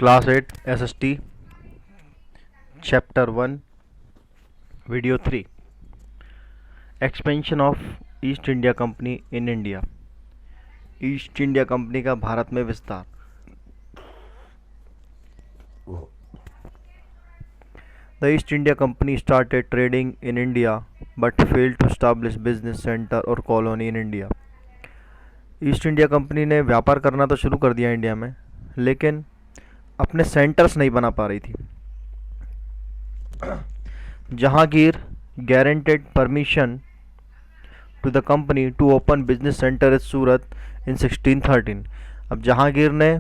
Class 8 SST Chapter 1 Video 3 Expansion of East India Company in India. East India company का भारत में विस्तार. The East India Company started trading in India but failed to establish business center or colony in India. East India company ने व्यापार करना तो शुरू कर दिया इंडिया में, लेकिन अपने सेंटर्स नहीं बना पा रही थी. Jahangir guaranteed permission to the company to open business center at Surat in 1613. अब जहांगीर ने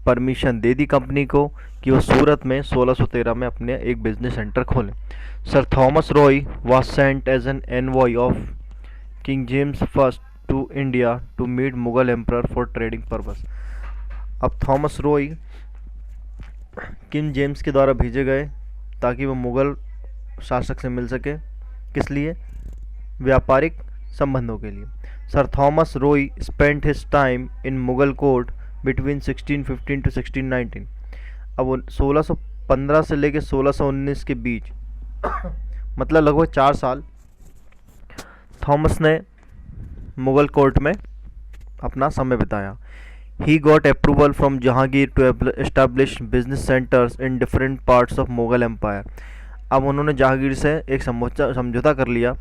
परमिशन दे दी कंपनी को कि वो सूरत में 1613 में अपने एक बिजनेस सेंटर खोलें. Sir Thomas Roy was sent as an envoy of King James I to India to meet Mughal emperor for trading purpose. अब थॉमस रॉय किंग जेम्स के द्वारा भेजे गए ताकि वो मुगल शासक से मिल सके. किस लिए? व्यापारिक संबंधों के लिए. Sir Thomas Roy spent his time in Mughal court between 1615 to 1619. अब वो 1615 से लेकर 1619 के बीच मतलब लगभग 4 साल थॉमस ने मुगल कोर्ट में अपना समय बिताया. He got approval from Jahangir to establish business centers in different parts of Mughal Empire. अब उन्होंने जहांगीर से एक समझौता कर लिया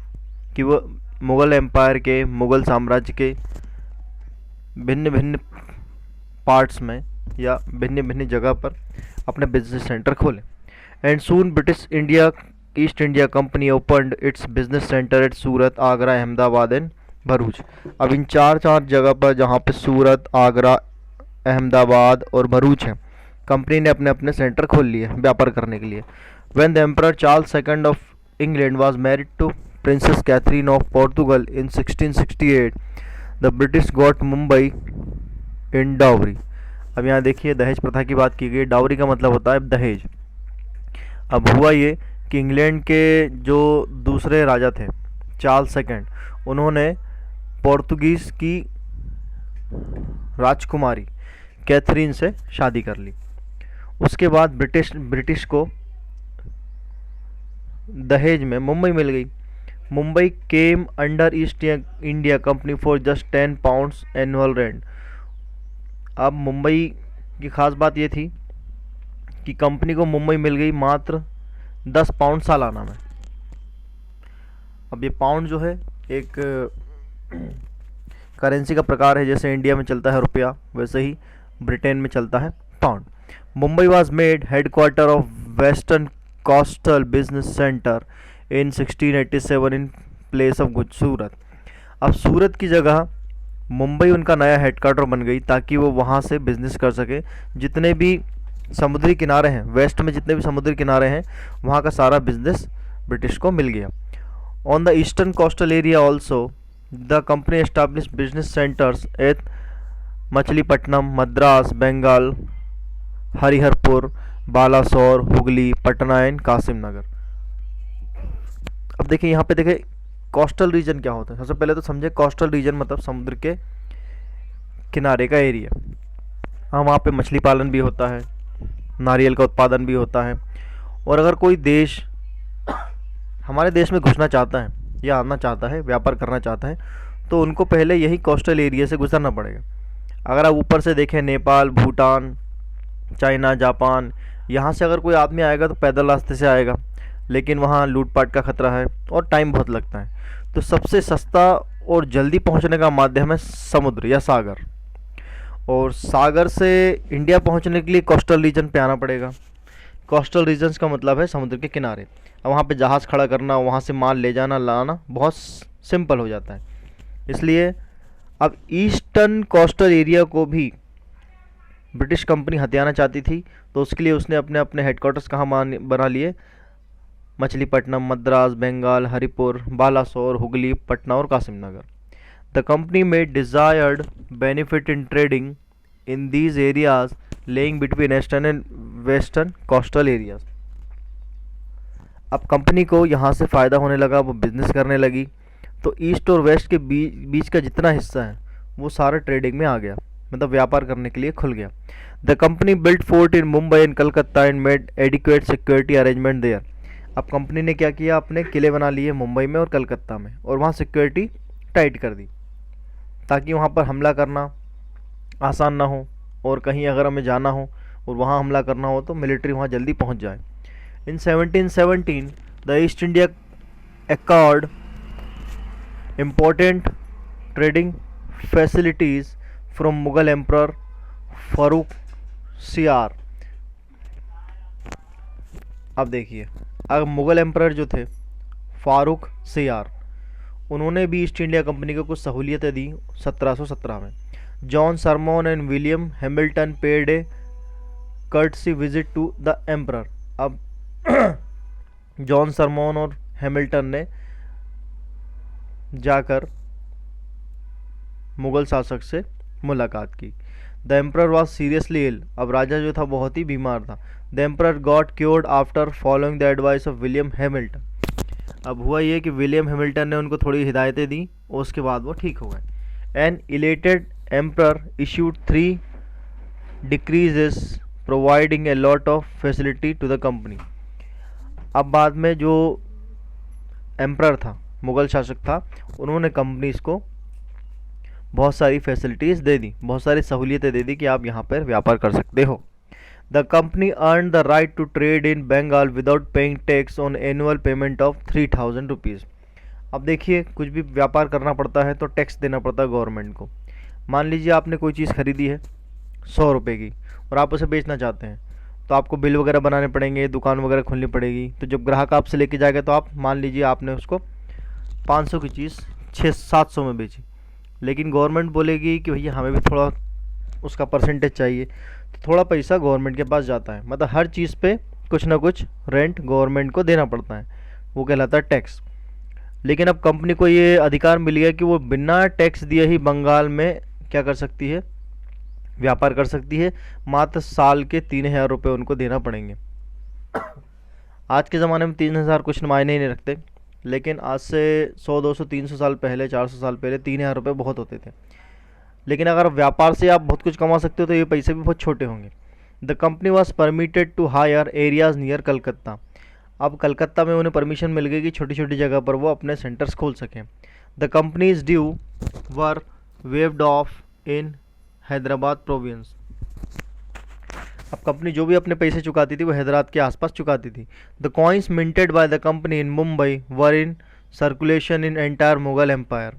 कि वो मुग़ल एम्पायर के, मुग़ल साम्राज्य के भिन्न भिन्न पार्ट्स में या भिन्न भिन्न जगह पर अपने बिजनेस सेंटर खोले. And soon British India east India company opened it's business centre at Surat, Agra, Ahmedabad and Bharuch. अब इन चार जगह पर जहाँ पे सूरत, आगरा, अहमदाबाद और भरूच हैं, कंपनी ने अपने अपने सेंटर खोल लिए व्यापार करने के लिए. When the emperor Charles second of England was married to princess Catherine of Portugal in 1668, the British got Mumbai in dowry. अब यहाँ देखिए दहेज प्रथा की बात की गई. डाउरी का मतलब होता है दहेज. अब हुआ ये कि इंग्लैंड के जो दूसरे राजा थे चार्ल्स सेकंड, उन्होंने पोर्तुगीज़ की राजकुमारी कैथरीन से शादी कर ली. उसके बाद ब्रिटिश को दहेज में मुंबई मिल गई. Mumbai came under east India company for just 10 pounds annual rent. अब मुंबई की खास बात ये थी कि कंपनी को मुंबई मिल गई मात्र 10 पाउंड सालाना में. अब ये पाउंड जो है एक करेंसी का प्रकार है. जैसे इंडिया में चलता है रुपया, वैसे ही ब्रिटेन में चलता है pound. Mumbai was made headquarter of western coastal business centre in 1687 in place of Surat. अब सूरत की जगह मुंबई उनका नया हेडक्वार्टर बन गई ताकि वो वहाँ से बिजनेस कर सके. जितने भी समुद्री किनारे हैं, वेस्ट में जितने भी समुद्री किनारे हैं, वहाँ का सारा बिजनेस ब्रिटिश को मिल गया. On the eastern coastal area also the company establish business centres at Machilipatnam, Madras, Bengal, Hariharpur, Balasore, Hooghly, Patna and Kasim Nagar. अब देखिए यहाँ पे देखिए कोस्टल रीजन क्या होता है. सबसे पहले तो समझे कोस्टल रीजन मतलब समुद्र के किनारे का एरिया. हाँ, वहाँ पे मछली पालन भी होता है, नारियल का उत्पादन भी होता है. और अगर कोई देश हमारे देश में घुसना चाहता है या आना चाहता है, व्यापार करना चाहता है, तो उनको पहले यही कोस्टल एरिया से गुजरना पड़ेगा. अगर आप ऊपर से देखें नेपाल, भूटान, चाइना, जापान, यहाँ से अगर कोई आदमी आएगा तो पैदल रास्ते से आएगा, लेकिन वहाँ लूटपाट का खतरा है और टाइम बहुत लगता है. तो सबसे सस्ता और जल्दी पहुँचने का माध्यम है समुद्र या सागर. और सागर से इंडिया पहुँचने के लिए कोस्टल रीजन पे आना पड़ेगा. कोस्टल रीजन्स का मतलब है समुद्र के किनारे. अब वहाँ पे जहाज़ खड़ा करना, वहाँ से माल ले जाना लाना बहुत सिंपल हो जाता है. इसलिए अब ईस्टर्न कोस्टल एरिया को भी ब्रिटिश कंपनी हथियाना चाहती थी, तो उसके लिए उसने अपने अपने हेडक्वार्टर्स कहाँ बना लिए? मछलीपट्टनम, मद्रास, बंगाल, हरिपुर, बालासोर, हुगली, पटना और Kasim Nagar. The company made desired benefit in trading in these areas lying between eastern and western coastal areas. अब कंपनी को यहाँ से फ़ायदा होने लगा, वो बिज़नेस करने लगी, तो ईस्ट और वेस्ट के बीच का जितना हिस्सा है वो सारा ट्रेडिंग में आ गया. मतलब व्यापार करने के लिए खुल गया। The company built fort in Mumbai and Calcutta and made adequate security arrangement there. अब कंपनी ने क्या किया, अपने किले बना लिए मुंबई में और कलकत्ता में, और वहाँ सिक्योरिटी टाइट कर दी ताकि वहाँ पर हमला करना आसान ना हो, और कहीं अगर हमें जाना हो और वहाँ हमला करना हो तो मिलिट्री वहाँ जल्दी पहुँच जाए। इन 1717 the east India accord important trading facilities from Mughal emperor Farooq सियार। अब देखिए, अब मुगल एम्पर जो थे फारूक सियार, उन्होंने भी ईस्ट इंडिया कंपनी को कुछ सहूलियतें दी 1717 में। John Surman and William Hamilton paid a courtesy visit to the emperor. अब जॉन सरमोन और हैमिल्टन ने जाकर मुगल शासक से मुलाकात की। The emperor was seriously ill. अब राजा जो था बहुत ही बीमार था। The emperor got cured after following the advice of William Hamilton. अब हुआ ये कि विलियम हैमिल्टन ने उनको थोड़ी हिदायतें दी और उसके बाद वो ठीक हो गए। An elated emperor issued 3 decrees providing a lot of facility to the company. अब बाद में जो एम्परर था, मुगल शासक था, उन्होंने कंपनीज को बहुत सारी फैसिलिटीज़ दे दी, बहुत सारी सहूलियतें दे दी कि आप यहाँ पर व्यापार कर सकते हो। The company earn the right to trade in Bengal without paying tax on annual payment of 3000 rupees. अब देखिए, कुछ भी व्यापार करना पड़ता है तो टैक्स देना पड़ता है गवर्नमेंट को। मान लीजिए आपने कोई चीज़ खरीदी है 100 रुपये की और आप उसे बेचना चाहते हैं, तो आपको बिल वगैरह बनाने पड़ेंगे, दुकान वगैरह खोलनी पड़ेगी। तो जब ग्राहक आपसे लेके जाएगा तो आप मान लीजिए आपने उसको 500 की चीज़ 600-700 में बेची, लेकिन गवर्नमेंट बोलेगी कि भैया हमें भी थोड़ा उसका परसेंटेज चाहिए, तो थोड़ा पैसा गवर्नमेंट के पास जाता है। मतलब हर चीज़ पे कुछ ना कुछ रेंट गवर्नमेंट को देना पड़ता है, वो कहलाता है टैक्स। लेकिन अब कंपनी को ये अधिकार मिल गया कि वो बिना टैक्स दिए ही बंगाल में क्या कर सकती है, व्यापार कर सकती है। मात्र साल के 3000 रुपये उनको देना पड़ेंगे। आज के ज़माने में 3000 कुछ मायने ही नहीं रखते, लेकिन आज से 100-200-300 साल पहले, 400 साल पहले 3000 रुपये बहुत होते थे। लेकिन अगर व्यापार से आप बहुत कुछ कमा सकते हो तो ये पैसे भी बहुत छोटे होंगे। The company was permitted to hire areas near Calcutta. अब कलकत्ता में उन्हें परमिशन मिल गई कि छोटी छोटी जगह पर वो अपने सेंटर्स खोल सकें। The companies due were waived of in Hyderabad province. अब कंपनी जो भी अपने पैसे चुकाती थी वो हैदराबाद के आसपास चुकाती थी। The coins minted by the company in Mumbai were in circulation in entire Mughal empire.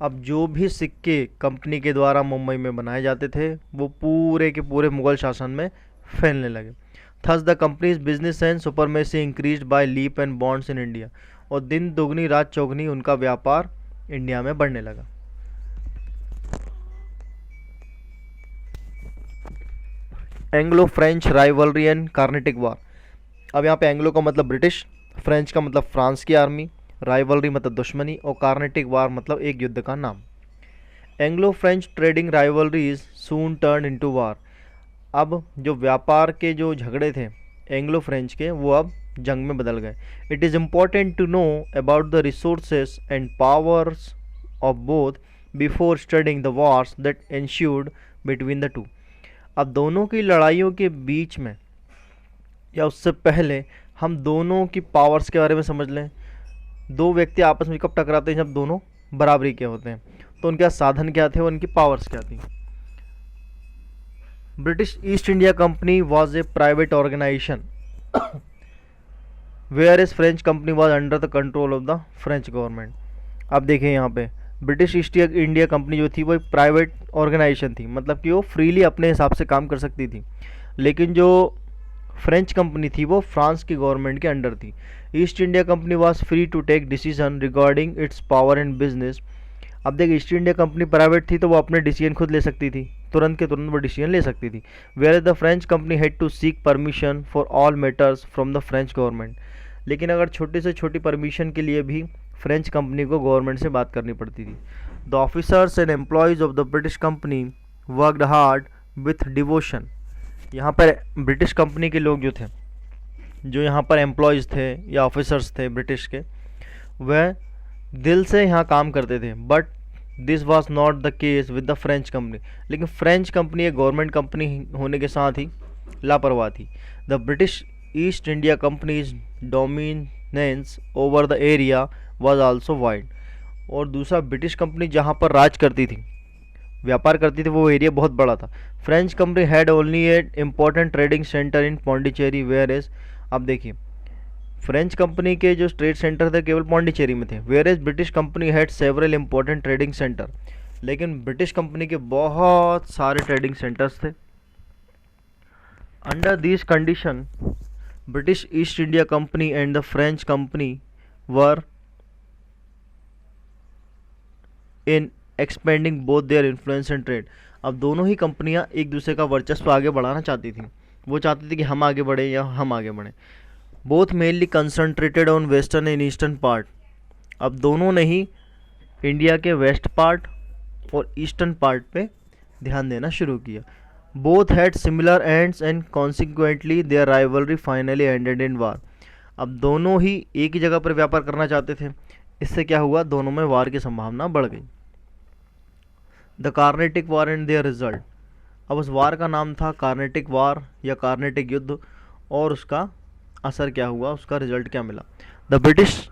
अब जो भी सिक्के कंपनी के द्वारा मुंबई में बनाए जाते थे वो पूरे के पूरे मुगल शासन में फैलने लगे। Thus the company's business and supremacy increased by leap and bonds in India. और दिन दुगनी रात चौगनी उनका व्यापार इंडिया में बढ़ने लगा। Anglo French rivalry and Carnatic war. अब यहाँ पे एंग्लो का मतलब ब्रिटिश, फ्रेंच का मतलब फ्रांस की आर्मी, राइवलरी मतलब दुश्मनी, और कार्नेटिक वार मतलब एक युद्ध का नाम। एंग्लो फ्रेंच ट्रेडिंग राइवलरीज सून टर्न इनटू वार। अब जो व्यापार के जो झगड़े थे एंग्लो फ्रेंच के, वो अब जंग में बदल गए। It is important to know about the resources and powers of both before studying the wars that ensured between the two. अब दोनों की लड़ाइयों के बीच में या उससे पहले हम दोनों की पावर्स के बारे में समझ लें। दो व्यक्ति आपस में कब टकराते हैं, जब दोनों बराबरी के होते हैं। तो उनके साधन क्या थे, उनकी पावर्स क्या थी। British East India Company was a private organisation whereas French company was under the control of the French government. अब देखें यहाँ पे ब्रिटिश ईस्ट इंडिया कंपनी जो थी वो एक प्राइवेट ऑर्गेनाइजेशन थी, मतलब कि वो फ्रीली अपने हिसाब से काम कर सकती थी। लेकिन जो फ्रेंच कंपनी थी वो फ्रांस की गवर्नमेंट के अंडर थी। East India Company was free to take decision regarding its power and business. अब देख, ईस्ट इंडिया कंपनी प्राइवेट थी तो वो अपने डिसीजन खुद ले सकती थी, तुरंत के तुरंत वो डिसीजन ले सकती थी। Where the French company had to seek permission for all matters from the French government. लेकिन अगर छोटी से छोटी परमिशन के लिए भी फ्रेंच कंपनी को गवर्नमेंट से बात करनी पड़ती थी। The officers and employees of the British company worked hard with devotion. यहाँ पर ब्रिटिश कंपनी के लोग जो थे, जो यहाँ पर एम्प्लॉयज़ थे या ऑफिसर्स थे ब्रिटिश के, वह दिल से यहाँ काम करते थे, but this was not the case with the French company. लेकिन फ्रेंच कंपनी एक गवर्नमेंट कंपनी होने के साथ ही लापरवाह थी। The British East India companies dominance over the area was also wide. और दूसरा, ब्रिटिश कंपनी जहाँ पर राज करती थी, व्यापार करती थी, वो एरिया बहुत बड़ा था। French company had only a important trading centre in Pondicherry whereas, अब देखिए फ्रेंच कंपनी के जो ट्रेड सेंटर थे केवल पौंडीचेरी में थे, whereas British company had several important trading centre. लेकिन ब्रिटिश कंपनी के बहुत सारे ट्रेडिंग सेंटर्स थे। Under this condition British East India Company and the French company were in expanding both their influence and trade. अब दोनों ही कंपनियां एक दूसरे का वर्चस्व आगे बढ़ाना चाहती थी। वो चाहती थी कि हम आगे बढ़े या हम आगे बढ़ें। Both mainly concentrated on western and eastern part. अब दोनों ने ही इंडिया के वेस्ट पार्ट और ईस्टर्न पार्ट पे ध्यान देना शुरू किया। Both had similar ends and consequently their rivalry finally ended in war. अब दोनों ही एक ही जगह पर व्यापार करना चाहते थे। इससे क्या हुआ, दोनों में वार की संभावना बढ़ गई। The Carnatic war and there result. अब उस वार का नाम था कार्नेटिक वार या कार्नेटिक युद्ध, और उसका असर क्या हुआ, उसका रिजल्ट क्या मिला। The British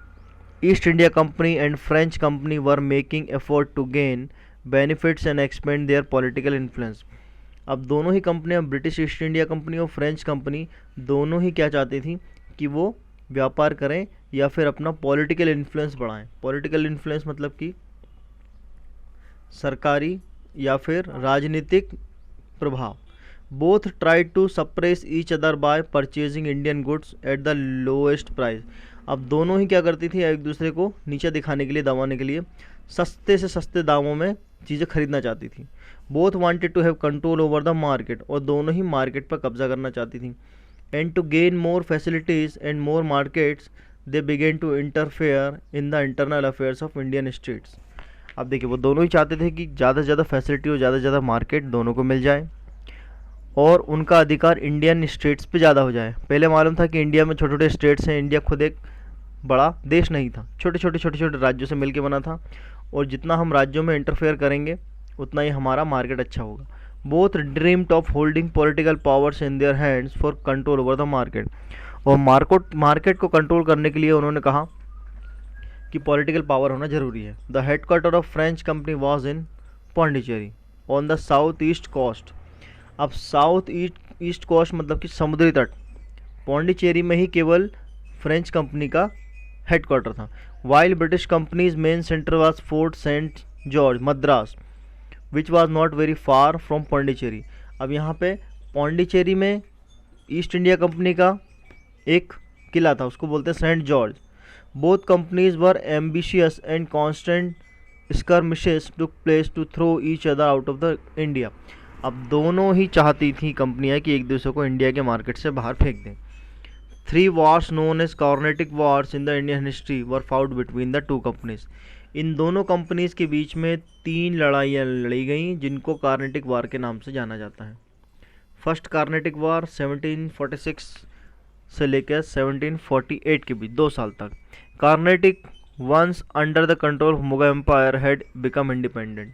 East India Company and French company were making effort to gain benefits and expand their political influence. अब दोनों ही कंपनियां, ब्रिटिश ईस्ट इंडिया कंपनी और फ्रेंच कंपनी, दोनों ही क्या चाहती थी कि वो व्यापार करें या फिर अपना पॉलिटिकल इन्फ्लुएंस बढ़ाएं। पॉलिटिकल इन्फ्लुएंस मतलब कि सरकारी या फिर राजनीतिक प्रभाव। Both tried to suppress each other by purchasing Indian goods at the lowest price. अब दोनों ही क्या करती थी, एक दूसरे को नीचे दिखाने के लिए, दबाने के लिए सस्ते से सस्ते दामों में चीज़ें खरीदना चाहती थी। Both wanted to have control over the market, और दोनों ही मार्केट पर कब्जा करना चाहती थी। And to gain more facilities and more markets they began to interfere in the internal affairs of Indian states. अब देखिए वो दोनों ही चाहते थे कि ज़्यादा से ज़्यादा फैसिलिटी और ज़्यादा से ज़्यादा मार्केट दोनों को मिल जाए और उनका अधिकार इंडियन स्टेट्स पे ज़्यादा हो जाए। पहले मालूम था कि इंडिया में छोटे छोटे स्टेट्स हैं, इंडिया खुद एक बड़ा देश नहीं था, छोटे छोटे राज्यों से मिलके बना था, और जितना हम राज्यों में इंटरफेयर करेंगे उतना ही हमारा मार्केट अच्छा होगा। Both dreamed of holding political powers in their hands for control over the market. और मार्केट को कंट्रोल करने के लिए उन्होंने कहा कि पॉलिटिकल पावर होना जरूरी है। The headquarter of French company was in Pondicherry on the south east coast. अब साउथ ईस्ट कोस्ट मतलब कि समुद्री तट, पौंडीचेरी में ही केवल फ्रेंच कंपनी का हेडक्वार्टर था। While British company's main centre was Fort Saint George Madras which was not very far from Pondicherry. अब यहाँ पे पौंडीचेरी में ईस्ट इंडिया कंपनी का एक किला था, उसको बोलते हैं Saint George. Both companies were ambitious and constant skirmishes took place to throw each other out of the India. अब दोनों ही चाहती थी कंपनियां कि एक दूसरे को इंडिया के मार्केट से बाहर फेंक दें। 3 wars known as Carnatic Wars in the Indian history were fought between the two companies। इन दोनों कंपनीज के बीच में 3 लड़ाइयाँ लड़ी गई जिनको कार्नेटिक वार के नाम से जाना जाता है। फर्स्ट कार्नेटिक वार 1746 से लेकर 1748 के बीच 2 साल तक। Carnatic once under the control of Mughal Empire had become independent।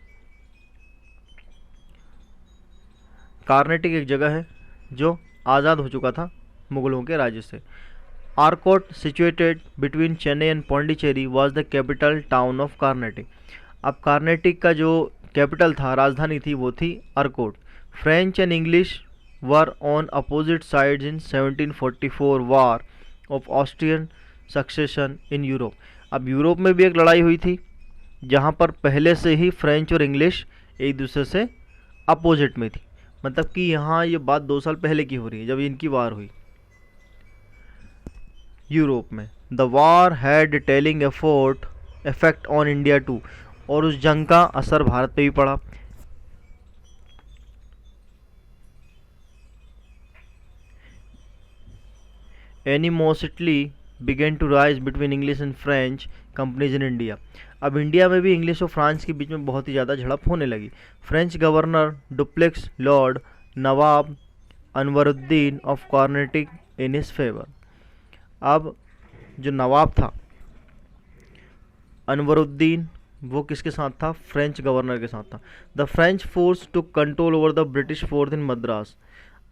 Carnatic एक जगह है जो आज़ाद हो चुका था मुगलों के राज्य से। Arcot situated between Chennai and Pondicherry was the capital town of Carnatic. अब कार्नेटिक का जो कैपिटल था, राजधानी थी, वो थी Arcot. French and English were on opposite sides in 1744 war of Austrian succession in Europe. अब यूरोप में भी एक लड़ाई हुई थी जहाँ पर पहले से ही फ्रेंच और इंग्लिश एक दूसरे से अपोजिट में थी। मतलब कि यहाँ ये बात 2 साल पहले की हो रही है जब इनकी वार हुई यूरोप में। The war had telling effect on India too, और उस जंग का असर भारत पे भी पड़ा। Animosity began to rise between English and French companies in India. अब इंडिया में भी इंग्लिश और फ्रांस के बीच में बहुत ही ज़्यादा झड़प होने लगी। French governor duplex Lord Nawab Anwaruddin of Carnatic in his favour. अब जो नवाब था अनवरुद्दीन वो किसके साथ था? फ्रेंच गवर्नर के साथ था। The French force to control over the British force in Madras.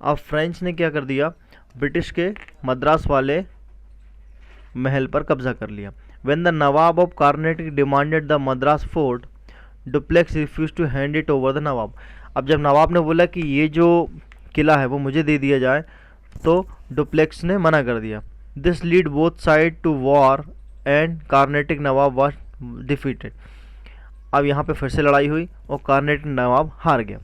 अब फ्रेंच ने क्या कर दिया? ब्रिटिश के मद्रास वाले महल पर कब्जा कर लिया। When the nawab of Carnatic demanded the Madras fort, Dupleix refuse to hand it over the nawab. अब जब नवाब ने बोला कि ये जो किला है वो मुझे दे दिया जाए, तो डुप्लेक्स ने मना कर दिया। This lead both side to war and Carnatic nawab was defeated. अब यहाँ पे फिर से लड़ाई हुई और कार्नेटिक नवाब हार गया।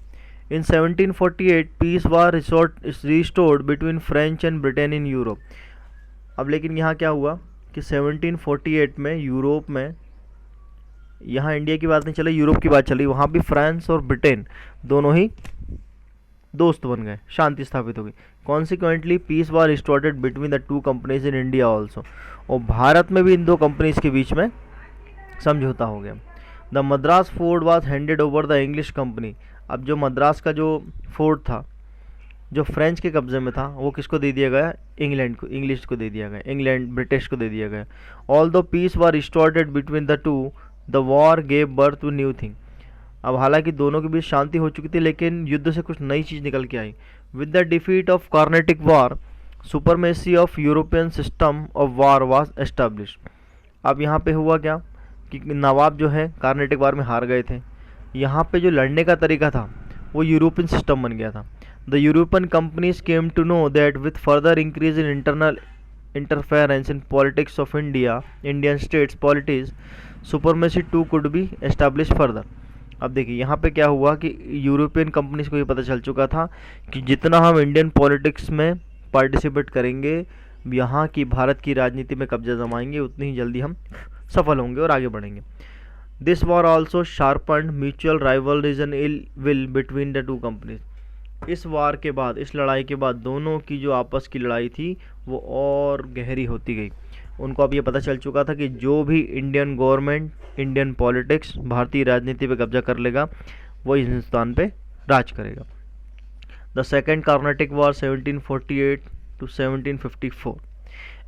In 1748 peace war restored between French and Britain in Europe. अब लेकिन यहाँ क्या हुआ कि 1748 में यूरोप में, यहाँ इंडिया की बात नहीं चली, यूरोप की बात चली, वहाँ भी फ्रांस और ब्रिटेन दोनों ही दोस्त बन गए, शांति स्थापित हो गई। Consequently peace was restored between the two companies in India also. और भारत में भी इन दो कंपनीज के बीच में समझौता हो गया। The Madras fort was handed over the English company. अब जो मद्रास का जो फोर्ट था जो फ्रेंच के कब्जे में था, वो किसको दे दिया गया? इंग्लैंड को, इंग्लिश को दे दिया गया, इंग्लैंड ब्रिटिश को दे दिया गया। Although peace was restored between the two, the war gave birth to new thing. अब हालांकि दोनों के बीच शांति हो चुकी थी, लेकिन युद्ध से कुछ नई चीज़ निकल के आई। With the defeat of Carnatic war, supremacy of European system of war was establish. अब यहाँ पे हुआ क्या कि नवाब जो है कार्नेटिक वॉर में हार गए थे। यहाँ पे जो लड़ने का तरीका था वो यूरोपियन सिस्टम बन गया था। The European companies came to know that with further increase in internal interference in politics of India, Indian states politics, supremacy too could be establish further. अब देखिए यहाँ पे क्या हुआ कि यूरोपियन कंपनीज को ये पता चल चुका था कि जितना हम इंडियन पॉलिटिक्स में पार्टिसिपेट करेंगे, यहाँ की भारत की राजनीति में कब्जा जमाएंगे, उतनी ही जल्दी हम सफल होंगे और आगे बढ़ेंगे। This war also sharpened mutual rivalries and ill will between the two companies. इस वार के बाद, इस लड़ाई के बाद दोनों की जो आपस की लड़ाई थी वो और गहरी होती गई। उनको अब ये पता चल चुका था कि जो भी इंडियन गवर्नमेंट, इंडियन पॉलिटिक्स, भारतीय राजनीति पे कब्जा कर लेगा वो हिंदुस्तान पे राज करेगा। The second Carnatic war 1748 to 1754.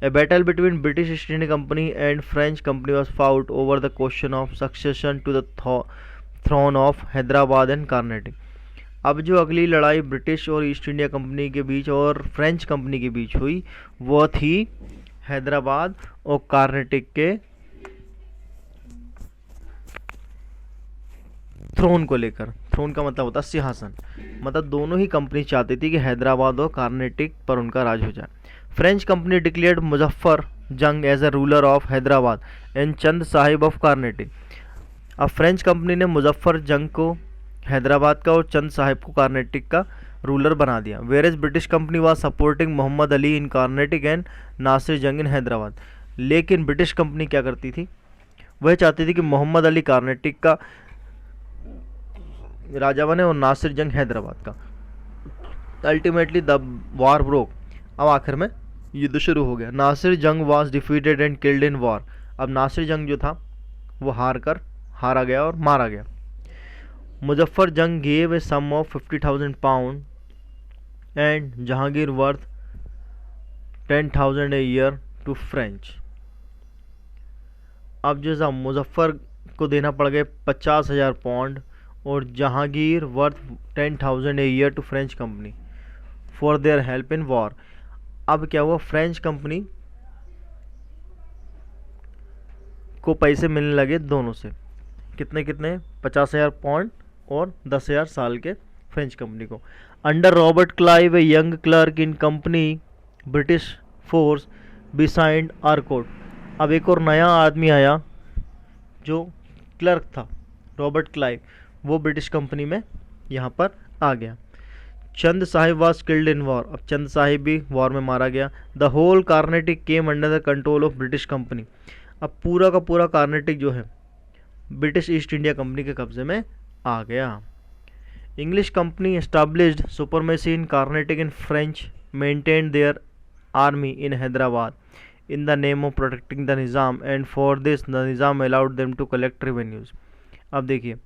A battle between British East India Company and French Company was fought over the question of succession to the throne of Hyderabad and Carnatic. अब जो अगली लड़ाई ब्रिटिश और ईस्ट इंडिया कंपनी के बीच और French company के बीच हुई वो थी हैदराबाद और कार्नेटिक के थ्रोन को लेकर। थ्रोन का मतलब होता है सिंहासन। मतलब दोनों ही कंपनी चाहती थी कि हैदराबाद और कार्नेटिक पर उनका राज हो जाए। French company declared Muzaffar Jang as a ruler of Hyderabad and Chand Sahib of Carnatic. अब फ्रेंच कंपनी ने मुजफ्फर जंग को हैदराबाद का और चंद साहिब को कार्नेटिक का रूलर बना दिया। Where British company was supporting Mohammad Ali in Carnatic and Nasir Jang in Hyderabad. लेकिन ब्रिटिश कंपनी क्या करती थी? वह चाहती थी कि मोहम्मद अली कार्नेटिक का राजा बने और नासिर जंग हैदराबाद का। Ultimately the war broke. अब आखिर में युद्ध शुरू हो गया। नासिर जंग was defeated and killed in war. अब नासिर जंग जो था वो हारा गया और मारा गया। Muzaffar Jang gave a sum of 50,000 pound and Jahangir worth 10,000 a year to French. अब जैसा मुजफ्फर को देना पड़ गए 50,000 पाउंड और Jahangir worth 10,000 a year to French company for their help in war. अब क्या हुआ? फ्रेंच कंपनी को पैसे मिलने लगे दोनों से। कितने कितने? 50,000 पाउंड और 10,000 साल के फ्रेंच कंपनी को। Under Robert Clive a young clerk in company British force besieged Arcot. अब एक और नया आदमी आया जो क्लर्क था, रॉबर्ट क्लाइव, वो ब्रिटिश कंपनी में यहाँ पर आ गया। Chand Sahib was killed in war. अब चंद साहिब भी वॉर में मारा गया। The whole Carnatic came under the control of British company. अब पूरा का पूरा कार्नेटिक जो है ब्रिटिश ईस्ट इंडिया कंपनी के कब्जे में आ गया। English company established supremacy in Carnatic and French maintained there army in Hyderabad in the name of protecting the Nizam, and for this the Nizam allowed them to collect revenues. अब देखिए,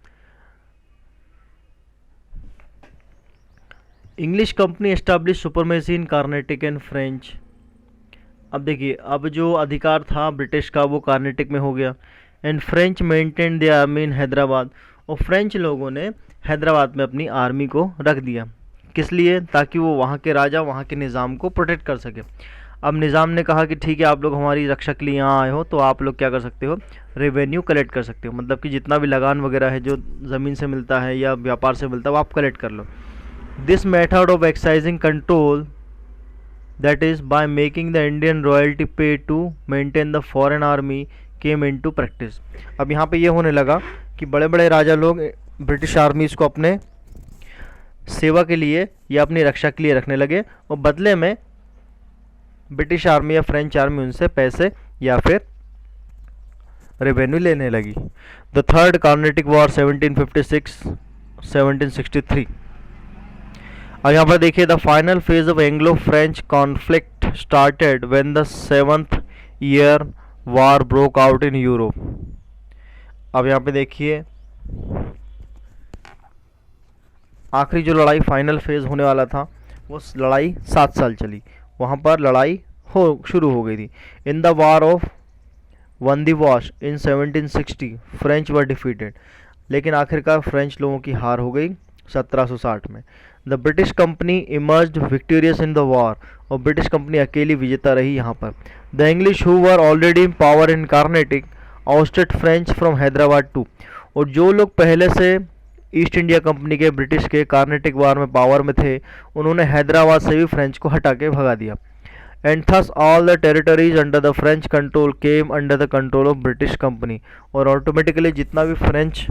English company establish supremacy in Carnatic and French. अब देखिए, अब जो अधिकार था British का वो कार्नेटिक में हो गया। And French maintain the army इन हैदराबाद, और फ्रेंच लोगों ने हैदराबाद में अपनी आर्मी को रख दिया। किस लिए? ताकि वो वहाँ के राजा वहाँ के निज़ाम को प्रोटेक्ट कर सके। अब निज़ाम ने कहा कि ठीक है, आप लोग हमारी रक्षा के लिए यहाँ आए हो, तो आप लोग क्या कर सकते हो, रेवेन्यू कलेक्ट कर सकते हो, मतलब कि जितना भी लगान वगैरह है जो ज़मीन से मिलता है या व्यापार से मिलता है वो आप कलेक्ट कर लो। This method of exercising control, that is by making the Indian royalty pay to maintain the foreign army, came into practice। अब यहाँ पे ये होने लगा कि बड़े बड़े राजा लोग ब्रिटिश आर्मीज़ को अपने सेवा के लिए या अपनी रक्षा के लिए रखने लगे, और बदले में ब्रिटिश आर्मी या फ्रेंच आर्मी उनसे पैसे या फिर रेवेन्यू लेने लगी। The third Carnatic war 1756-1763। अब यहाँ पर देखिए, the final phase of Anglo French conflict started when the 7th year war broke out in Europe. अब यहाँ पे देखिए, आखिरी जो लड़ाई फाइनल फेज होने वाला था वो लड़ाई 7 साल चली, वहाँ पर लड़ाई शुरू हो गई थी। In the war of one the wash in 1760 French were defeated, लेकिन आखिरकार फ्रेंच लोगों की हार हो गई 1760 में। The British company emerged victorious in the war, और ब्रिटिश कंपनी अकेली विजेता रही यहाँ पर। The English who were already in power in Carnatic ousted French from Hyderabad too, और जो लोग पहले से ईस्ट इंडिया कंपनी के ब्रिटिश के कार्नेटिक वार में पावर में थे, उन्होंने हैदराबाद से भी फ्रेंच को हटा के भगा दिया। And thus all the territories under the French control came under the control of British company, और ऑटोमेटिकली जितना भी फ्रेंच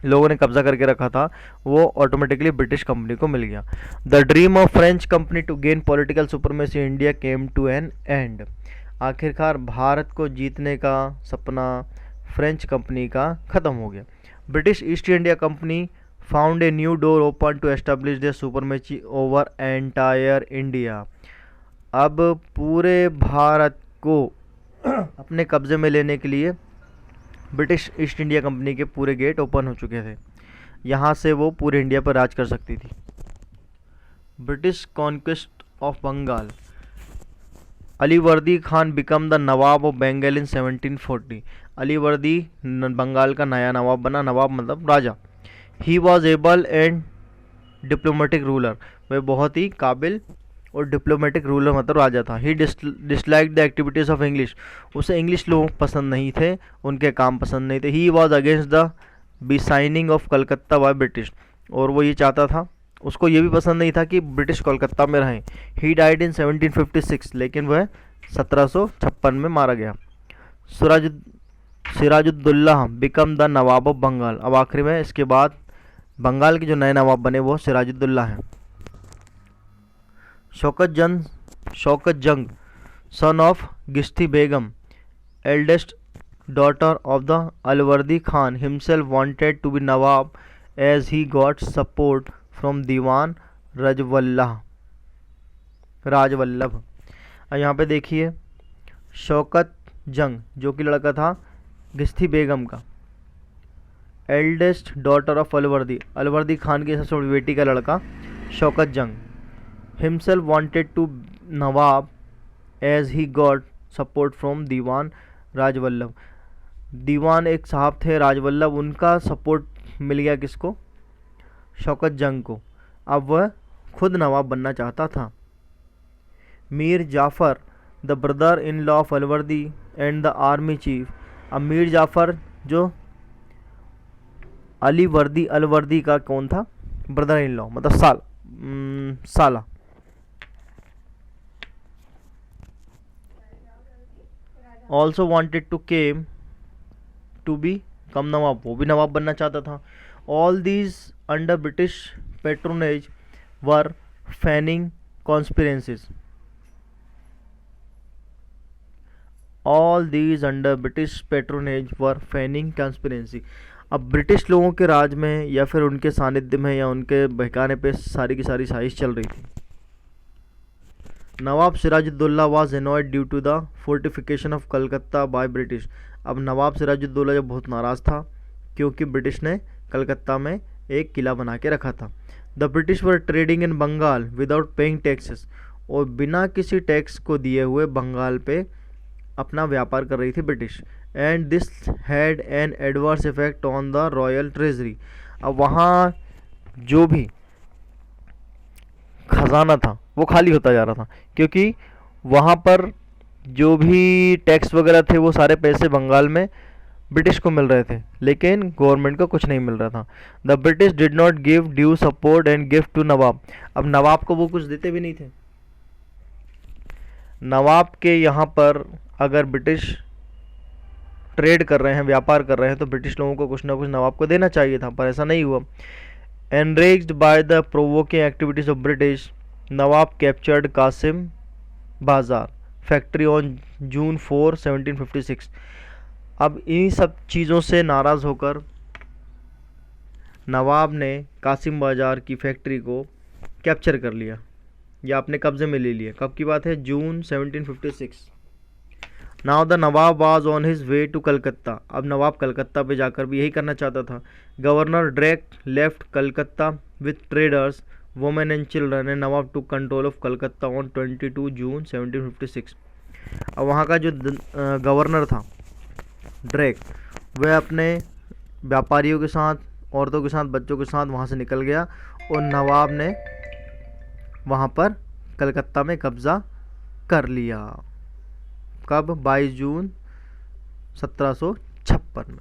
लोगों ने कब्जा करके रखा था वो ऑटोमेटिकली ब्रिटिश कंपनी को मिल गया। The dream of French company to gain political supremacy India came to an end, आखिरकार भारत को जीतने का सपना फ्रेंच कंपनी का ख़त्म हो गया। British East India Company found a new door open to establish their supremacy over entire India. अब पूरे भारत को अपने कब्जे में लेने के लिए ब्रिटिश ईस्ट इंडिया कंपनी के पूरे गेट ओपन हो चुके थे, यहाँ से वो पूरे इंडिया पर राज कर सकती थी। British conquest of Bengal, Alivardi Khan become the nawab of Bengal in 1740। Alivardi Bengal का नया नवाब बना, नवाब मतलब राजा। He was able and diplomatic ruler, वह बहुत ही काबिल और डिप्लोमेटिक रूलर मतलब राजा था। He dislike the activities of English, उसे इंग्लिश लोग पसंद नहीं थे, उनके काम पसंद नहीं थे। He was against the besieging of Calcutta by British, और वो ये चाहता था, उसको ये भी पसंद नहीं था कि ब्रिटिश कोलकाता में रहें। ही डाइड इन 1756, लेकिन वह 1756 में मारा गया। Sirajuddaulah became the nawab of Bengal. अब आखिरी में इसके बाद बंगाल के जो नए नवाब बने वो सिराजुद्दौला हैं। Shaukat Jang son of Ghasiti Begum, eldest daughter of the Alivardi Khan himself wanted to be nawab as he got support from Diwan Rajvallabh. यहाँ पे देखिए, शौकत जंग जो कि लड़का था गिश्ती बेगम का, eldest daughter of Alivardi Khan की सबसे बड़ी बेटी का लड़का शौकत जंग, himself wanted to Nawab as he got support from दीवान राजवल्लभ। दीवान एक साहब थे राजवल्लभ, उनका सपोर्ट मिल गया किसको? शौकत जंग को। अब वह खुद नवाब बनना चाहता था। Mir Jafar the brother in law of Alivardi and the army chief. अब मीर जाफ़र जो अलवर्दी का कौन था? ब्रदर इन लॉ मतलब साला। Also wanted to came to become nawab, वो भी नवाब बनना चाहता था। All these under British patronage were fanning conspiracies. All these under British patronage were fanning conspiracy. अब ब्रिटिश लोगों के राज में या फिर उनके सानिध्य में या उनके बहकाने पे सारी की सारी साजिश चल रही थी। Nawab Sirajuddaula was annoyed due to the fortification of Calcutta by British. अब नवाब सिराजुद्दौला जब बहुत नाराज़ था क्योंकि ब्रिटिश ने कलकत्ता में एक किला बना के रखा था। The British were trading in Bengal without paying taxes, और बिना किसी टैक्स को दिए हुए बंगाल पे अपना व्यापार कर रही थी British. And this had an adverse effect on the royal treasury. अब वहाँ जो भी खजाना था वो खाली होता जा रहा था, क्योंकि वहाँ पर जो भी टैक्स वगैरह थे वो सारे पैसे बंगाल में ब्रिटिश को मिल रहे थे, लेकिन गवर्नमेंट को कुछ नहीं मिल रहा था। The British did not give due support and gift to nawab. अब नवाब को वो कुछ देते भी नहीं थे। नवाब के यहाँ पर अगर ब्रिटिश ट्रेड कर रहे हैं, व्यापार कर रहे हैं, तो ब्रिटिश लोगों को कुछ ना कुछ नवाब को देना चाहिए था, पर ऐसा नहीं हुआ। Enraged by the provoking activities of British, nawab captured Kasim Bazar factory on June 4, 1756। अब इन्हीं सब चीज़ों से नाराज़ होकर नवाब ने कासिम बाजार की फैक्ट्री को कैप्चर कर लिया या अपने कब्ज़े में ले लिया। कब की बात है? June 1756। Now the nawab was on his way to Calcutta. अब नवाब कलकत्ता पे जाकर भी यही करना चाहता था। Governor Drake left Calcutta with traders, women and children and nawab to control of Calcutta on 22 June 1756। अब वहाँ का जो गवर्नर था ड्रेक, वह अपने व्यापारियों के साथ, औरतों के साथ, बच्चों के साथ वहाँ से निकल गया और नवाब ने वहाँ पर कलकत्ता में कब्ज़ा कर लिया। कब? 22 जून 1756 में।